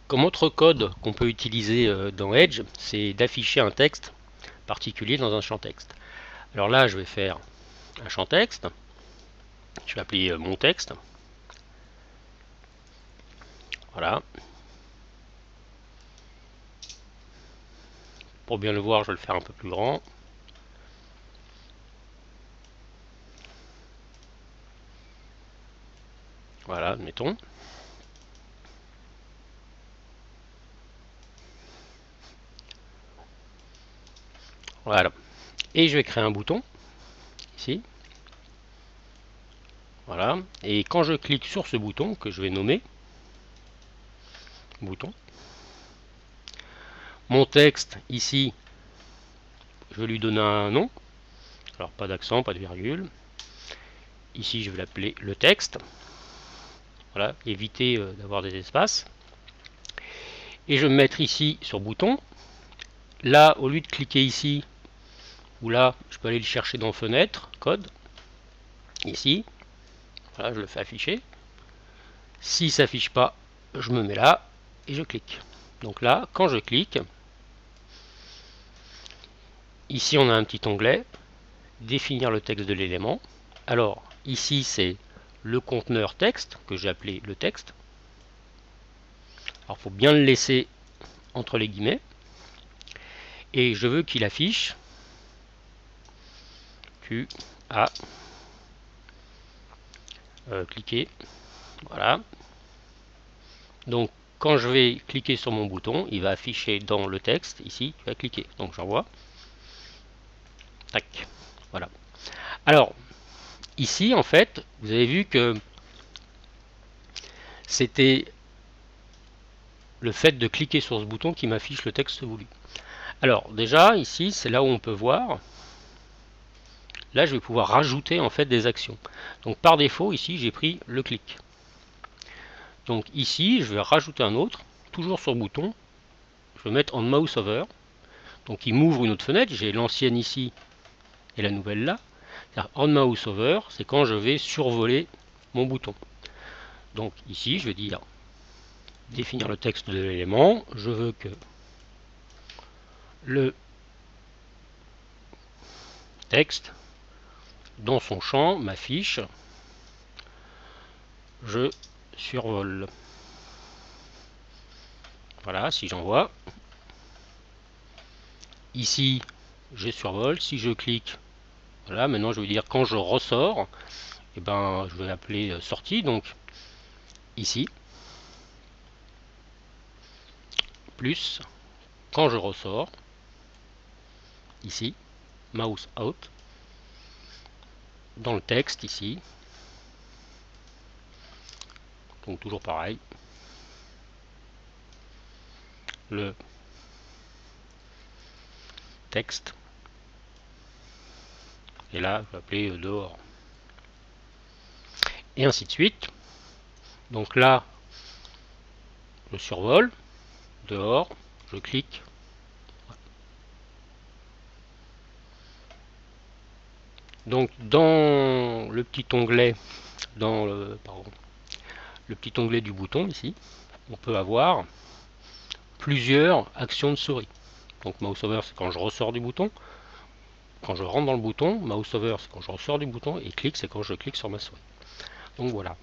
Comme autre code qu'on peut utiliser dans Edge, c'est d'afficher un texte particulier dans un champ texte. Alors là, je vais faire un champ texte. Je vais appeler mon texte. Voilà. Pour bien le voir, je vais le faire un peu plus grand. Voilà, admettons. Voilà. Et je vais créer un bouton, ici. Voilà. Et quand je clique sur ce bouton, que je vais nommer bouton, mon texte, ici, je vais lui donner un nom. Alors, pas d'accent, pas de virgule. Ici, je vais l'appeler le texte. Voilà, éviter d'avoir des espaces. Et je vais me mettre ici sur bouton. Là, au lieu de cliquer ici, ou là, je peux aller le chercher dans fenêtre, code. Ici, voilà, je le fais afficher. Si ça s'affiche pas, je me mets là et je clique. Donc là, quand je clique, ici on a un petit onglet, définir le texte de l'élément. Alors, ici c'est le conteneur texte, que j'ai appelé le texte. Alors, il faut bien le laisser entre les guillemets. Et je veux qu'il affiche tu as cliqué. Voilà. Donc, quand je vais cliquer sur mon bouton, il va afficher dans le texte, ici, tu vas cliquer. Donc, j'envoie. Tac. Voilà. Alors, ici, en fait, vous avez vu que c'était le fait de cliquer sur ce bouton qui m'affiche le texte voulu. Alors, déjà, ici, c'est là où on peut voir. Là, je vais pouvoir rajouter, en fait, des actions. Donc, par défaut, ici, j'ai pris le clic. Donc, ici, je vais rajouter un autre, toujours sur bouton. Je vais mettre en mouse over. Donc, il m'ouvre une autre fenêtre. J'ai l'ancienne ici et la nouvelle là. On mouse over, c'est quand je vais survoler mon bouton. Donc ici, je vais dire définir le texte de l'élément. Je veux que le texte dans son champ m'affiche je survole. Voilà, si j'envoie. Ici, je survole. Si je clique, voilà, maintenant je vais dire quand je ressors, et ben je vais appeler sortie. Donc ici, plus quand je ressors, ici, mouse out, dans le texte ici. Donc toujours pareil. Le texte. Et là, je vais appeler dehors. Et ainsi de suite. Donc là, je survole. Dehors, je clique. Donc dans le petit onglet, dans le petit onglet du bouton ici, on peut avoir plusieurs actions de souris. Donc mouse over, c'est quand je ressors du bouton. Quand je rentre dans le bouton, mouse over, c'est quand je ressors du bouton. Et clic, c'est quand je clique sur ma souris. Donc voilà.